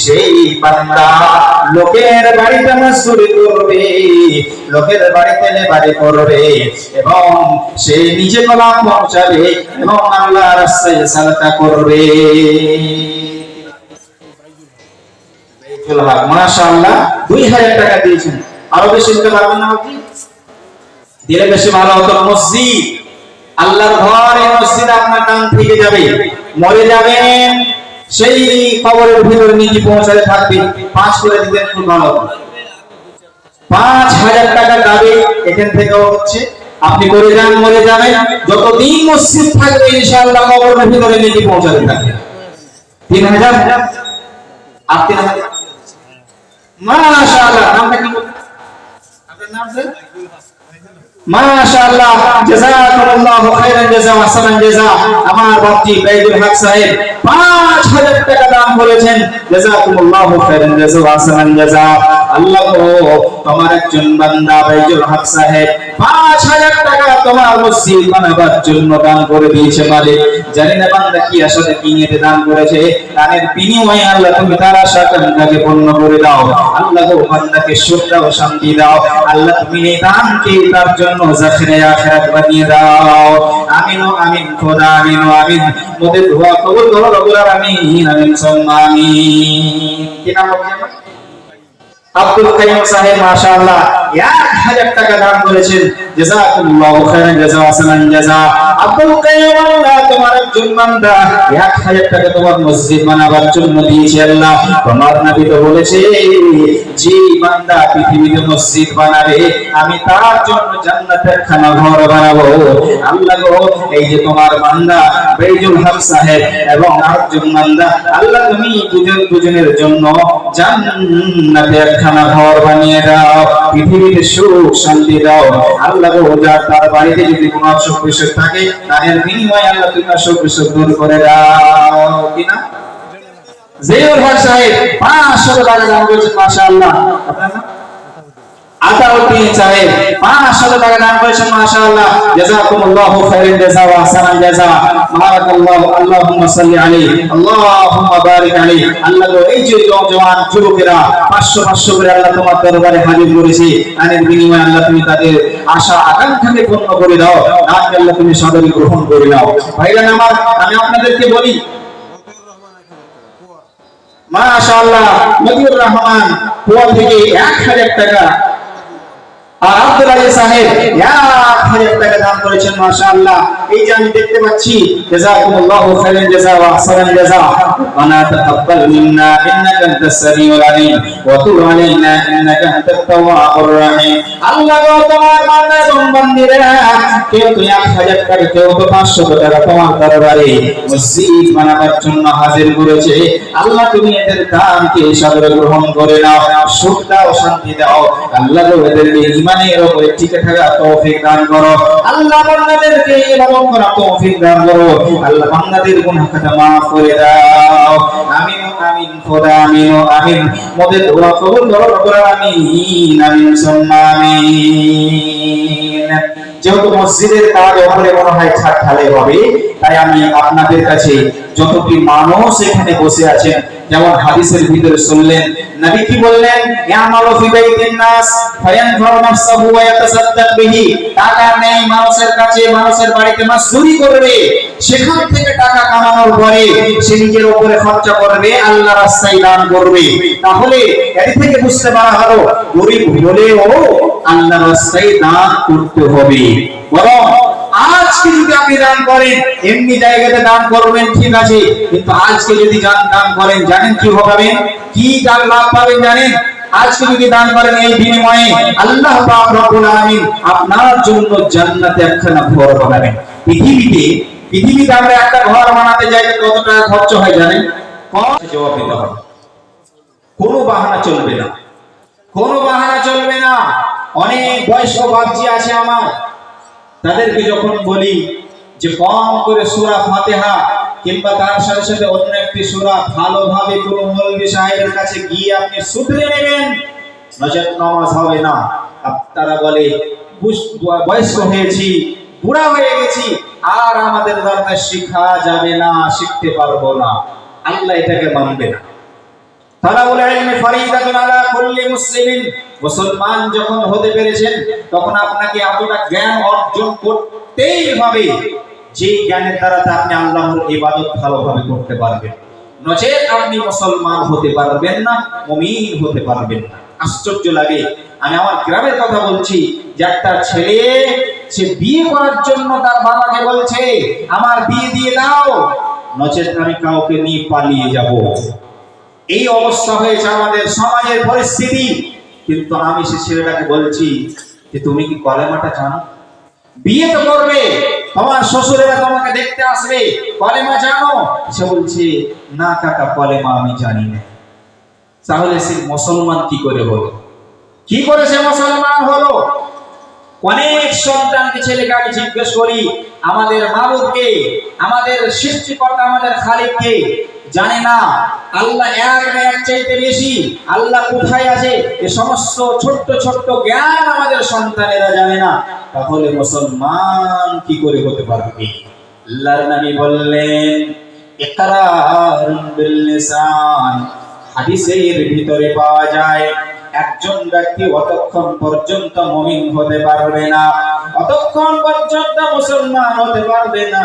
সেই বান্দা লোকের বাড়িতে মজদুরি করবে, লোকের বাড়িতে লেবারি করবে এবং সে নিজে গোলাম পৌঁছাবে এবং আল্লাহর রাস্তায় সাদকা করবে। মাশাআল্লাহ 2000 টাকা দিয়েছেন, আরো বেশি দিতে পারবেন না আপনি? দিলে বেশি ভালো হতো। মসজিদ, আল্লাহর ঘর, এই মসজিদ আপনার নাম থেকে যাবে, মরে যাবেন সেই কবরের ভিতরে নিয়ে পৌঁছাতে থাকবে। 5 করে দিতেন খুব ভালো। 5000 টাকা দাবি এখান থেকেও হচ্ছে, আপনি করে যান, মরে যাবেন, যতদিন মসজিদ থাকবে ইনশাআল্লাহ কবরের ভিতরে নিয়ে পৌঁছাতে থাকবে। 3000 আর 3000 মাশাআল্লাহ। নামটা কি আপনার নাম? স্যার মাশাআল্লাহ, জাযাকাল্লাহু খাইরান জাযা ওয়া হাসানান জাযা। আমার বাপজি বাইদুল হক সাহেব 5000 টাকা দান করেছেন, জাযাকাল্লাহু খাইরান জাযা ওয়া হাসানান জাযা। আল্লাহ গো, তোমার একজন বান্দা বাইদুল হক সাহেব 5000 টাকা তোমার মসজিদ বানাবার জন্য দান করে দিয়েছে। মালিক জানি না বান্দা কি আশাতে কি নিয়ে দান করেছে, দানের বিনিময়ে আল্লাহ তুমি তার আশা আকাঙ্ক্ষাকে পূর্ণ করে দাও। আল্লাহ গো, বান্দাকে সুখ দাও, শান্তি দাও। আল্লাহ তুমি এই দানকে তার জন্য জাখিরে আখিরাত বানিয়ে দাও। আমিন ও আমিন, খোদা আমিন ও আমিন। মোদের দোয়া কবুল করো রব্বুল আলামিন, আমিন সুম্মা আমিন। কি নাম আপনার? আব্দুল কাইয়ুম সাহেব মাশাআল্লাহ 1000 টাকা দান করেছেন, জাযাকাল্লাহু খাইরান জাযা ওয়া হাসানান জাযা। আব্দুল কাইয়ুম, আল্লাহ তোমার একজন বান্দা 1000 টাকা তোমার মসজিদ বানাবার জন্য দিয়েছে। আল্লাহ তোমার নবী তো বলেছে, যে বান্দা পৃথিবীতে মসজিদ বানাবে আমি তার জন্য জান্নাতে একখানা ঘর বানাবো। আল্লাহ গো, এই যে তোমার বান্দা বাইদুল হক সাহেব এবং আরেকজন বান্দা, আল্লাহ তুমি দুজনের জন্য জান্নাতে একখানা ঘর বানিয়ে দাও, পৃথিবীতে সুখ শান্তি দাও। আল্লাহ গো, যার তার বাড়িতে যদি কোনো অসুখ বিসুখ থাকে তার বিনিময়ে আল্লাহ তুমি অসুখ বিসুখ দূর করে দাও। কিনা জিয়াউল হক সাহেব 500 টাকা দান করেছেন মাশাআল্লাহ। আপনার নাম? আতাউদ্দিন সাহেব 500 টাকা দান করেছেন মাশাআল্লাহ। জাযাকুমুল্লাহু খাইরান জাযা ওয়া হাসানান জাযা। বারাকাল্লাহু, আল্লাহুম্মা সাল্লি আলাইহি, আল্লাহুম্মা বারিক আলাইহি। আল্লাহ গো, এই যে জওয়ান যুবকেরা 500 করে আল্লাহ তোমার দরবারে হাজির করেছে, তাদের বিনিময়ে আল্লাহ তুমি তাদের আশা আকাঙ্ক্ষাকে পূর্ণ করে দাও। দানকে আল্লাহ তুমি সাদরে গ্রহণ করে নাও। ভাইরা আমার, আমি আপনাদেরকে বলি মাশাআল্লাহ মতিউর রহমান কুয়া থেকে 1000 টাকা, আর আব্দুল আলী সাহেব 1000 টাকা দান করেছেন মাশাআল্লাহ। এই যে আমি দেখতে পাচ্ছি, জাযাকুমুল্লাহু খাইরান জাযা ওয়া হাসানান জাযা। ওয়া তাকাব্বাল মিন্না ইন্নাকা আনতাস সামিউল আলিম ওয়া তুব আলাইনা ইন্নাকা আনতাত তাওয়াবুর রহিম। আল্লাহ গো, তোমার বান্দা এবং বান্দীরা কেউ তো 1000 টাকা, কেউ তো 500 টাকা তোমার দরবারে মসজিদ বানাবার জন্য হাজির করেছে। আল্লাহ তুমি এদের দানকে সাদরে গ্রহণ করে নাও, সুখ দাও, শান্তি দাও। আল্লাহ গো, এদেরকে ঈমানের উপরে টিকে থাকার তৌফিক দান করো। আল্লাহ বান্দাদেরকে ইবাদত করার তৌফিক দান করো। আল্লাহ বান্দাদের গুনাহ খাতা maaf করে দাও। আমিন আমিন, খোদা আমিন আমিন। মোদের দোয়া কবুল করো রব্বুল আলামিন, আমিন সুম্মা আমিন। যেহেতু মসজিদের কাজ ওপরে মনে হয় ছাদ ঢালাই হবে, তাই আমি আপনাদের কাছে যতটি মানুষ এখানে বসে আছেন, যেমন হাদিসের ভিতরে শুনলেন নবী কি বললেন, ইয়ামালু ফি বাইতিন নাস ফায়ানফাউ নাফসাহু ওয়া ইয়াতাসাদ্দাক বিহি। টাকা নেই মানুষের কাছে, মানুষের বাড়িতে মজদুরি করবে, সেখান থেকে টাকা কামানোর পরে সে নিজের উপরে খরচ করবে, আল্লাহর রাস্তায় দান করবে। তাহলে এর থেকে বুঝতে পারা হলো গরিব হলেও আল্লাহর রাস্তায় দান করতে হবে। বরং আজকে যদি আপনি দান করেন, এমনি জায়গাতে দান করবেন ঠিক আছে, কিন্তু আজকে যদি দান করেন, জানেন কি হবে, কি দান লাভ পাবেন জানেন? আজকে যদি দান করেন, এই বিনিময়ে আল্লাহ পাক রব্বুল আলামিন আপনার জন্য জান্নাতে একখানা ঘর বানাবেন। পৃথিবীতে আমরা একটা ঘর বানাতে যাই কত টাকা খরচ হয় জানেন? জবাব দিতে হবে। কোনো বাহানা চলবে না, কোনো বাহানা চলবে না। অনেক বয়স্ক বাপজি আছে আমার, তাদেরকে যখন বলি যে কম করে সূরা ফাতিহা কিংবা তার সাথে সাথে অন্য একটি সূরা ভালোভাবে কোনো মৌলভী সাহেবের কাছে গিয়ে আপনি শুধরে নেবেন, নচেত নামাজ হবে না। তারা বলে বয়স্ক হয়েছি, বুড়া হয়ে গেছি, আর আমাদের দ্বারা শিখা যাবে না, শিখতে পারবো না। আল্লাহ এটাকে মানবে না। তালাবুল ইলমি ফরিদাতুন আলা কুল্লি মুসলিমিন। মুসলমান যখন হতে পেরেছেন তখন আপনাকে এতটা জ্ঞান অর্জন করতেই হবে যে জ্ঞানের দ্বারা আপনি আল্লাহর ইবাদত ভালোভাবে করতে পারবেন, নচেত আপনি মুসলমান হতে পারবেন না, মুমিন হতে পারবেন না। আশ্চর্য লাগে, আমি আমার গ্রামের কথা বলছি, যে একটা ছেলে সে বিয়ে করার জন্য তার বাবাকে বলছে আমার বিয়ে দিয়ে দাও, নচেত আমি কাউকে নিয়ে পালিয়ে যাব। এই অবস্থা হয়েছে আমাদের সমাজের পরিস্থিতি। কিন্তু আমি সে ছেলেটাকে বলছি যে তুমি কি কলেমাটা জানো? বিয়ে তো করবে, তোমার শ্বশুরেরা তোমাকে দেখতে আসবে, কলেমা জানো? সে বলছে না কাকা, কলেমা আমি জানি না। তাহলে সে মুসলমান কি করে হলো? কি করে সে মুসলমান হলো? অনেক সন্তানকে, ছেলেকে আমি জিজ্ঞেস করি আমাদের মাবুদকে, আমাদের সৃষ্টিকর্তা, আমাদের খালিককে জানে না। আল্লাহ এক না এক চাইতে বেশি, আল্লাহ কোথায় আছে এই সমস্ত ছোট্ট ছোট্ট জ্ঞান আমাদের সন্তানেরা জানে না। তাহলে মুসলমান কি করে হতে পারবে? আল্লাহর নবী বললেন ইকরারুন বিল লিসান। হাদিসের ভিতরে পাওয়া যায় একজন ব্যক্তি অতক্ষণ পর্যন্ত মুমিন হতে পারবে না, অতক্ষণ পর্যন্ত মুসলমান হতে পারবে না,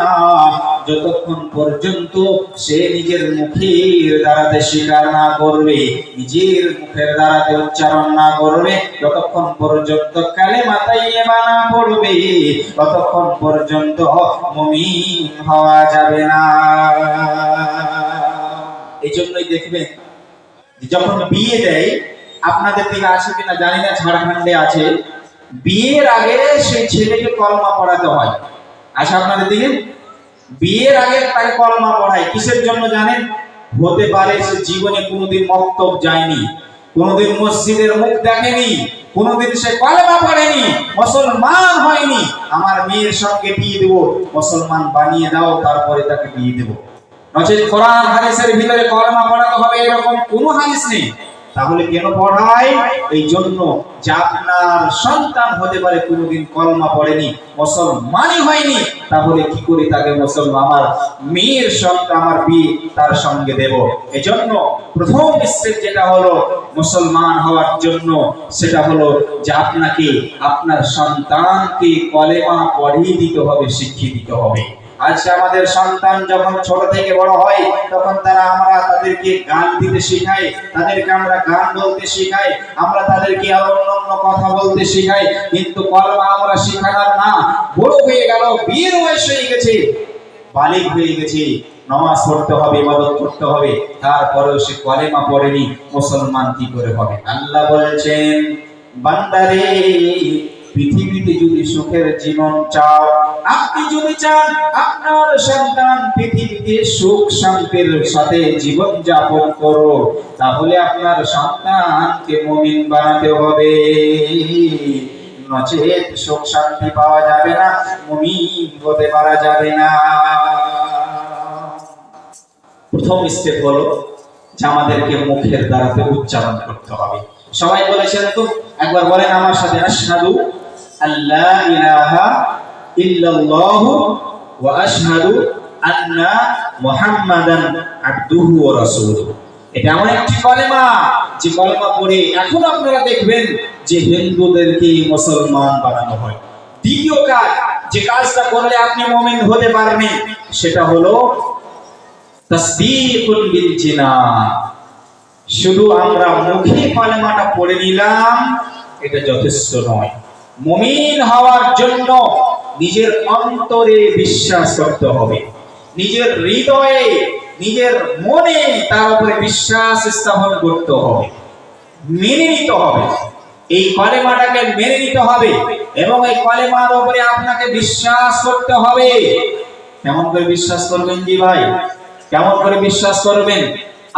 যতক্ষণ পর্যন্ত সে নিজের মুখের দ্বারাতে স্বীকার না করবে, নিজের মুখের দ্বারাতে উচ্চারণ না করবে, যতক্ষণ পর্যন্ত কালেমা তাইয়্যিবা না পড়বে, ততক্ষণ পর্যন্ত মুমিন হওয়া যাবে না। এই জন্যই দেখবেন যখন বিয়ে দেয়, আপনাদের দিকে আছে কিনা জানি না, ঝাড়খণ্ডে আছে, বিয়ের আগে সেই ছেলেকে কলমা পড়াতে হয়। আচ্ছা, আপনাদের দিকে বিয়ের আগে তাকে কলমা পড়ায়। কিসের জন্য জানেন? হতে পারে সে জীবনে কোনোদিন মক্তব যায়নি, কোনোদিন মসজিদের মুখ দেখেনি, কোনোদিন সে কলেমা পড়েনি, মুসলমান হয়নি। আমার মেয়ের সঙ্গে বিয়ে দেবো, মুসলমান বানিয়ে দাও, তারপরে তাকে বিয়ে দেবো। নচেত কোরআন হাদিসের ভিতরে কলেমা পড়াতে হবে এরকম কোনো হাদিস নেই। তাহলে কেন পড়ায়? এই জন্য যে আপনার সন্তান হতে পারে কোনোদিন কলমা পড়েনি, মুসলমানই হয়নি, তাহলে কি করে তাকে মুসলমান, আমার মেয়ের সন্তান, আমার বিয়ে তার সঙ্গে দেব? এই জন্য প্রথম স্টেপ যেটা হলো মুসলমান হওয়ার জন্য, সেটা হলো যে আপনাকে আপনার সন্তানকে কলেমা পড়িয়ে দিতে হবে, শিখিয়ে দিতে হবে। আজকে আমাদের সন্তান যখন ছোট থেকে বড় হয়, তখন আমরা তাদেরকে গান দিতে শেখাই, তাদেরকে আমরা গান বলতে শেখাই, আমরা তাদেরকে আরো অন্য কথা বলতে শেখাই, কিন্তু কলমা আমরা শেখানোর না। বড় হয়ে গেল, বিয়ের বয়স হয়ে গেছে, বালিগ হয়ে গেছে, নামাজ পড়তে হবে, ইবাদত করতে হবে, তারপরেও সে কলেমা পড়েনি, মুসলমান কি করে হবে? আল্লাহ বলেছেন বান্দারে, পৃথিবীতে যদি সুখের জীবন চাও, আপনি যদি চান আপনার সন্তান পৃথিবীতে সুখ শান্তির সাথে জীবন যাপন করো, তাহলে আপনার সন্তানকে মুমিন বানাতে হবে, নচেত সুখ শান্তি পাওয়া যাবে না, মুমিন হতে পারা যাবে না। প্রথম স্টেপ হলো যে আমাদেরকে মুখের দ্বারাতে উচ্চারণ করতে হবে। সবাই বলেছেন তো, একবার বলেন আমার সাথে, আশহাদু আল্লা ইলাহা ইল্লাল্লাহু ওয়া আশহাদু আন্না মুহাম্মাদান আবদুহু ওয়া রাসূলুহু। এটা এমন একটি কলেমা, যে কলেমা পড়ে এখন আপনারা দেখবেন যে হিন্দুদেরকে মুসলমান বানানো হয়। দ্বিতীয় কাজ, যে কাজটা করলে আপনি মুমিন হতে পারবেন, সেটা হলো তাসদীকুল বিল জিনান। শুধু আমরা মুখে কলেমাটা পড়ে নিলাম, এটা যথেষ্ট নয়। মুমিন হওয়ার জন্য নিজের অন্তরে বিশ্বাস করতে হবে, নিজের হৃদয়ে, নিজের মনে তার উপরে বিশ্বাস স্থাপন করতে হবে, মেনে নিতে হবে। এই কলেমাটাকে মেনে নিতে হবে এবং এই কলেমার উপরে আপনাকে বিশ্বাস করতে হবে। কেমন করে বিশ্বাস করবেন? জি ভাই, কেমন করে বিশ্বাস করবেন?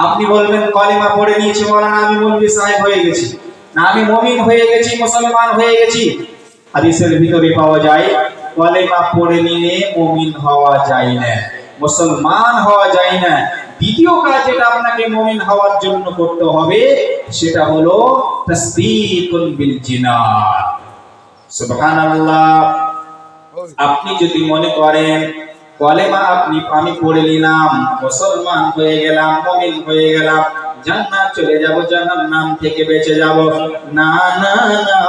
আপনি বলবেন কলেমা পড়ে নিয়েছি, মাওলানা আমি মুফতি সাহেব হয়ে গেছি, না আমি মুমিন হয়ে গেছি, মুসলমান হয়ে গেছি। হাদিসের ভিতরে পাওয়া যায় কলেমা পড়ে নিলে মুমিন হওয়া যায় না, মুসলমান হওয়া যায় না। দ্বিতীয় কাজ যেটা আপনাকে মুমিন হওয়ার জন্য করতে হবে, সেটা হলো তাসদীকুল বিল জিনান। সুবহানাল্লাহ। আপনি যদি মনে করেন কলেমা আমি পড়ে নিলাম, মুসলমান হয়ে গেলাম, মুমিন হয়ে গেলাম, জান্নাত চলে যাব, জাহান্নাম থেকে বেঁচে যাব। না না না,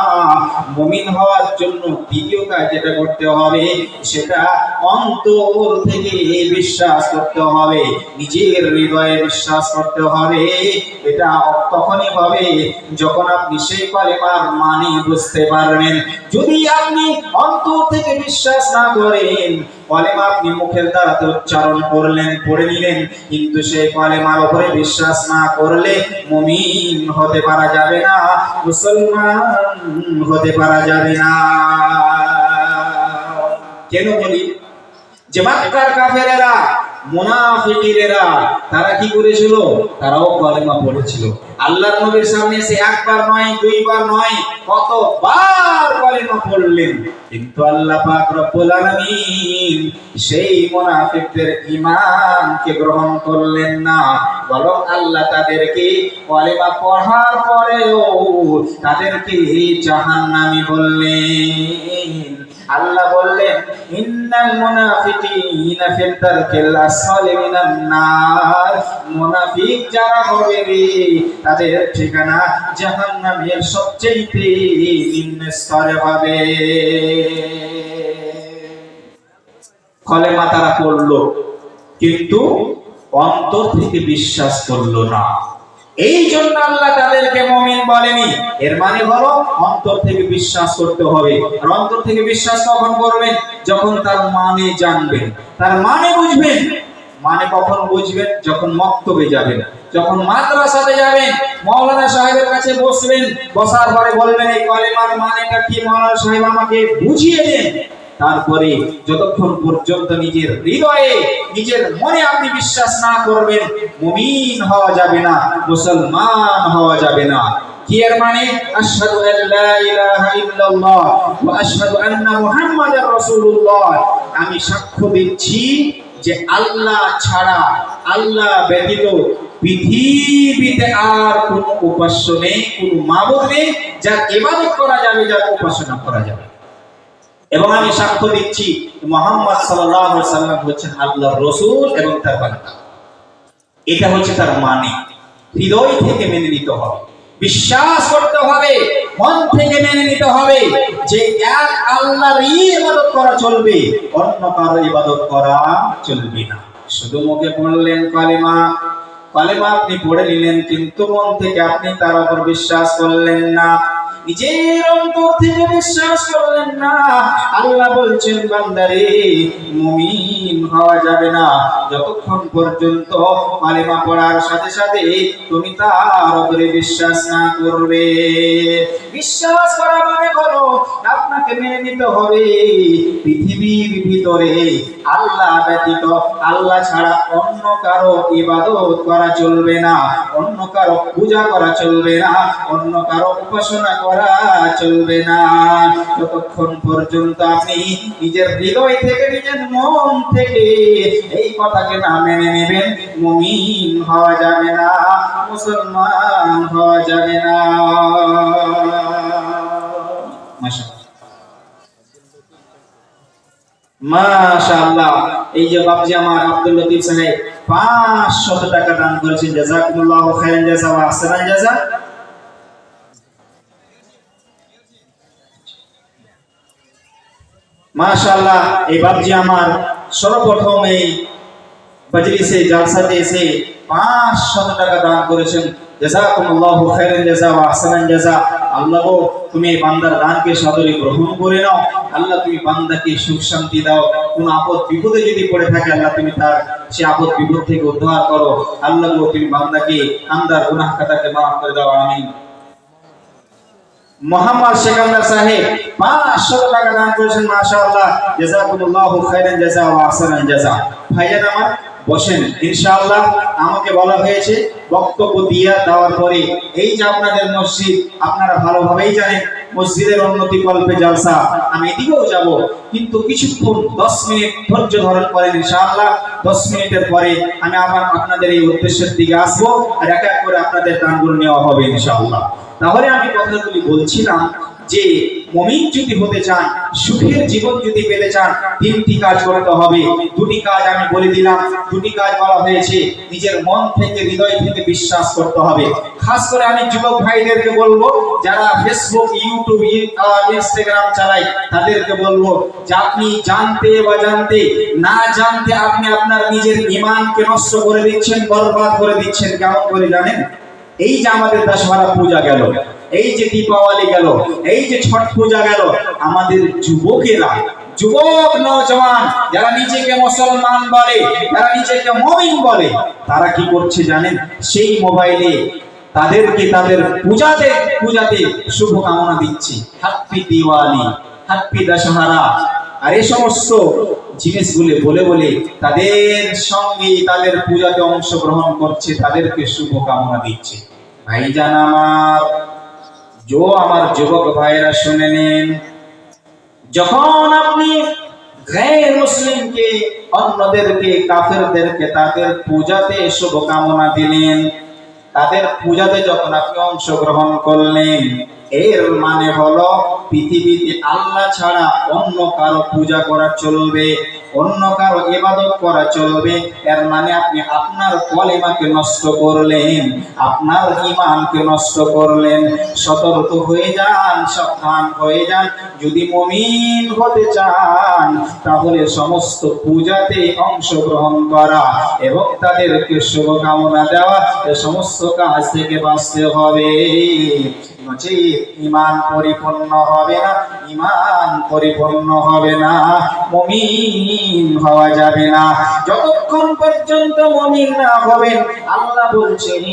মুমিন হওয়ার জন্য দ্বিতীয় কাজ যেটা করতে হবে সেটা অন্তর থেকে বিশ্বাস করতে হবে, নিজের হৃদয়ে বিশ্বাস করতে হবে। এটা তখনই হবে যখন আপনি সেই কালেমার মানে বুঝতে পারবেন। যদি আপনি অন্তর থেকে বিশ্বাস না করেন, কালেমা আপনি মুখের দ্বারা উচ্চারণ করলেন, পড়ে নিলেন, কিন্তু সেই কালেমার উপরে বিশ্বাস না করলে মুমিন হতে পারা যাবে না, মুসলমান হতে পারা যাবে না। কেন বলি? যে মক্কার কাফেরেরা, মুনাফিকিরা, তারা কি করেছিল? তারাও কালেমা পড়েছিল। আল্লাহর নবীর সামনে এসে একবার নয়, দুইবার নয়, কতবার কালেমা পড়লেন, কিন্তু আল্লাহ পাক রব্বুল আলামিন সেই মুনাফিকদের ঈমানকে গ্রহণ করলেন না, বরং আল্লাহ তাদেরকে কালেমা পড়ার পরেও তাদেরকে জাহান্নামী বললেন। আল্লাহ বললেন, ইন্নাল মুনাফিকিনা ফিল দারকিল আসফালি মিনান নার, মুনাফিক যারা হবে রে, তাদের ঠিকানা জাহান্নামের সবচেয়ে নিম্ন স্তরে হবে। কালেমা তারা পড়লো, কিন্তু অন্তর থেকে বিশ্বাস করলো না। এই জন্য আল্লাহ তাদেরকে মুমিন বলেনি। এর মানে হলো অন্তর থেকে বিশ্বাস করতে হবে। আর অন্তর থেকে বিশ্বাস কখন করবেন? যখন তার মানে জানবেন, তার মানে বুঝবেন। মানে কখন বুঝবেন? যখন মক্তবে যাবেন, যখন মাদ্রাসাতে যাবেন, মাওলানা সাহেবের কাছে বসবেন, বসার পরে বলবেন এই কালেমার মানেটা কি মাওলানা সাহেব আমাকে বুঝিয়ে দেন। তারপরে যতক্ষণ পর্যন্ত নিজের হৃদয়ে, নিজের মনে আপনি বিশ্বাস না করবেন, মুমিন হওয়া যাবে না, মুসলমান হওয়া যাবে না। কি এর মানে? আশহাদু আল্লা ইলাহা ইল্লাল্লাহ ওয়া আশহাদু আন্না মুহাম্মাদার রাসূলুল্লাহ, আমি সাক্ষ্য দিচ্ছি যে আল্লাহ ছাড়া, আল্লাহ ব্যতীত পৃথিবীতে আর কোন উপাস্য নেই, কোন মাবুদ নেই যার ইবাদত করা যাবে, যার উপাসনা করা যাবে। এবং আমি সাক্ষ্য দিচ্ছি মুহাম্মদ সাল্লাল্লাহু আলাইহি ওয়াসাল্লাম হচ্ছেন আল্লাহর রাসূল এবং তার বান্দা। এটা হচ্ছে তার মানে। হৃদয় থেকে মেনে নিতে হবে, বিশ্বাস করতে হবে, মন থেকে মেনে নিতে হবে যে এক আল্লাহরই ইবাদত করা চলবে, অন্য কারো ইবাদত করা চলবে না। শুধু মুখে বললেন কালেমা, কালেমা আপনি পড়ে নিলেন, কিন্তু মন থেকে আপনি তার উপর বিশ্বাস করলেন না, নিজের অন্তর থেকে বিশ্বাস করলেন না। আল্লাহ বলছেন, বান্দারে, মুমিন হওয়া যাবে না যতক্ষণ পর্যন্ত কালেমা পড়ার সাথে সাথে তুমি তার উপরে বিশ্বাস না করবে। বিশ্বাস করা মানে হলো আপনাকে মেনে নিতে হবে পৃথিবীর ভিতরে আল্লাহ ব্যতীত, আল্লাহ ছাড়া অন্য কারো ইবাদত করা চলবে না, অন্য কারো পূজা করা চলবে না, অন্য কারো উপাসনা করা চলবে না। যতক্ষণ পর্যন্ত আপনি নিজের হৃদয় থেকে, নিজের মন থেকে এই কথাকে না মেনে নেবেন, মুমিন হওয়া যাবে না, মুসলমান হওয়া যাবে না। মাশাআল্লাহ। এই যে বাপজি আমার আব্দুল লতিফ সাহেব 500 টাকা দান করেছেন, জাযাকুমুল্লাহু খাইরান জাযা ওয়া আহসানান জাযা। মাশাআল্লাহ। এই বাপজি আমার সর্বপ্রথম এই মজলিসে জালসাতে এসে 500 টাকা দান করেছেন, জাযাকুমুল্লাহু খাইরান জাযা ওয়া আহসানান জাযা। আল্লাহ গো, তুমি এই বান্দার দানকে সাদরে গ্রহণ করে নাও। আল্লাহ তুমি বান্দাকে সুখ শান্তি দাও, কোন আপদ বিপদে যদি পড়ে থাকে আল্লাহ তুমি তার সে আপদ বিপদ থেকে উদ্ধার করো। আল্লাহ গো, তুমি বান্দাকে আন্দার গুনাহ খাতাকে মাফ করে দাও, আমিন। মোহাম্মদ সেকান্দার সাহেব 500 টাকা দান করেছেন, মাশাআল্লাহ, জাযাকুমুল্লাহু খাইরান জাযা ওয়া আহসানান জাযা। ভাইজান আমার বসেন, ইনশাআল্লাহ। আমাকে বলা হয়েছে বক্তব্য দিয়া দেওয়ার পরে এই যে আপনাদের মসজিদ, আপনারা ভালোভাবেই জানেন মসজিদের উন্নতি কল্পে জালসা, আমি এদিকেও যাব, কিন্তু কিছুক্ষণ 10 মিনিট ধৈর্য ধারণ করেন ইনশাআল্লাহ। 10 মিনিটের পরে আমি আবার আপনাদের এই উদ্দেশ্যের দিকে আসবো, আর এক এক করে আপনাদের দানগুলো নেওয়া হবে ইনশাআল্লাহ। তাহলে আমি কথাগুলি বলছিলাম যে মুমিন যদি হতে চান, সুখের জীবন যদি পেতে চান, তিনটি কাজ করতে হবে। দুটি কাজ আমি বলে দিলাম, দুটি কাজ বলা হয়েছে। নিজের মন থেকে, হৃদয় থেকে বিশ্বাস করতে হবে। খাস করে আমি যুবক ভাইদেরকে বলবো, যারা ফেসবুক, ইউটিউব, ইনস্টাগ্রাম চালায়, তাদেরকে বলবো যে আপনি জানতে বা জানতে না জানতে আপনি আপনার নিজের ঈমানকে নষ্ট করে দিচ্ছেন, বরবাদ করে দিচ্ছেন। কেমন করে জানেন? এই যে আমাদের দশহরা পূজা গেল, এই যে দীপাবলি গেল, এই যে ছট পূজা গেল, আমাদের যুবকেরা, যুবক নওজওয়ান যারা নিজেকে মুসলমান বলে, যারা নিজেকে মুমিন বলে, তারা কি করছে জানেন? সেই মোবাইলে তাদেরকে তাদের পূজাতে শুভকামনা দিচ্ছে, হ্যাপি দিওয়ালি, হ্যাপি দশহরা, আর এই সমস্ত জিনিসগুলো বলে বলে তাদের সঙ্গে তাদের পূজাতে অংশগ্রহণ করছে, তাদেরকে শুভকামনা দিচ্ছে। ভাইজান আমার যুবক ভাইরা শুনে নিন, যখন আপনি গায়ের মুসলিমকে, অন্যদেরকে, কাফেরদেরকে তাদের পূজাতে শুভকামনা দিলেন, তাদের পূজাতে যখন আপনি অংশগ্রহণ করলেন, এর মানে হলো পৃথিবীতে আল্লাহ ছাড়া অন্য কারো পূজা করা চলবে, অন্য কারো ইবাদত করা চলবে। এর মানে আপনি আপনার কলেমাকে নষ্ট করলেন, আপনার ঈমানকে নষ্ট করলেন। সতর্ক হয়ে যান, সাবধান হয়ে যান। যদি মুমিন হতে চান, তাহলে সমস্ত পূজাতে অংশগ্রহণ করা এবং তাদেরকে শুভকামনা দেওয়া, এই সমস্ত কাজ থেকে বাঁচতে হবে। ঈমান পরিপূর্ণ হবে না, ঈমান পরিপূর্ণ হবে না, মুমিন হওয়া যাবে না। যতক্ষণ পর্যন্ত মুমিন না হবেন, আল্লাহ বলছেন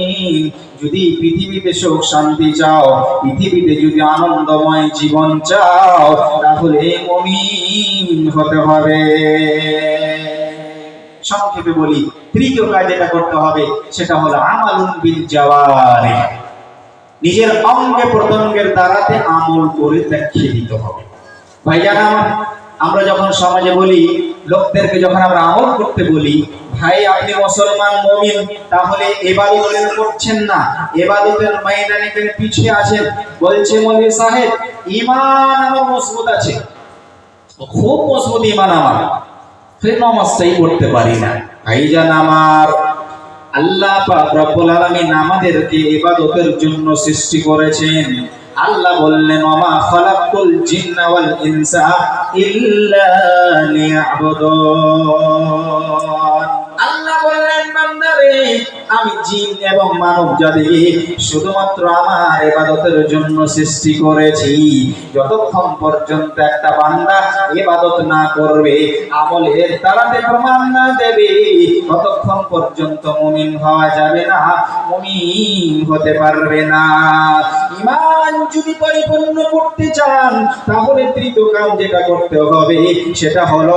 যদি পৃথিবীতে সুখ শান্তি চাও, পৃথিবীতে যদি আনন্দময় জীবন চাও, তাহলে মুমিন হতে হবে। সংক্ষেপে বলি, তৃতীয় কাজ যেটা করতে হবে সেটা হলো আমালুন বিল জাওয়ারিহ, নিজের অঙ্গে প্রত্যঙ্গের দ্বারাতে আমল করে দেখিয়ে দিতে হবে। ভাইজান আমরা যখন সমাজে বলি, লোকদেরকে যখন আমরা আমল করতে বলি, ভাই আপনি মুসলমান মুমিন, তাহলে ইবাদত করছেন না, ইবাদতের ময়দানে কেন পিছিয়ে আছেন? বলছে মৌলভী সাহেব, ঈমান আমার মজবুত আছে, খুব মজবুত ঈমান আমার, ফির নামাজটাই পড়তে পারি না। ভাইজান আল্লাহ পাক রব্বুল আলামিন আমাদেরকে ইবাদতের জন্য সৃষ্টি করেছেন। আল্লাহ বললেন, ওমা খালাকুল জিন্না ওয়াল ইনসা ইল্লা লিয়াবুদুন। আল্লাহ বললেন, বান্দারে আমি জিন এবং মানব জাতিকে শুধুমাত্র আমার ইবাদতের জন্য সৃষ্টি করেছি। যতক্ষণ পর্যন্ত একটা বান্দা ইবাদত না করবে, আমলের দ্বারাতে প্রমাণ না দেবে, ততক্ষণ পর্যন্ত মুমিন হওয়া যাবে না, মুমিন হতে পারবে না। ঈমান যদি পরিপূর্ণ করতে চান, তাহলে তৃতীয় কাজ যেটা করতে হবে সেটা হলো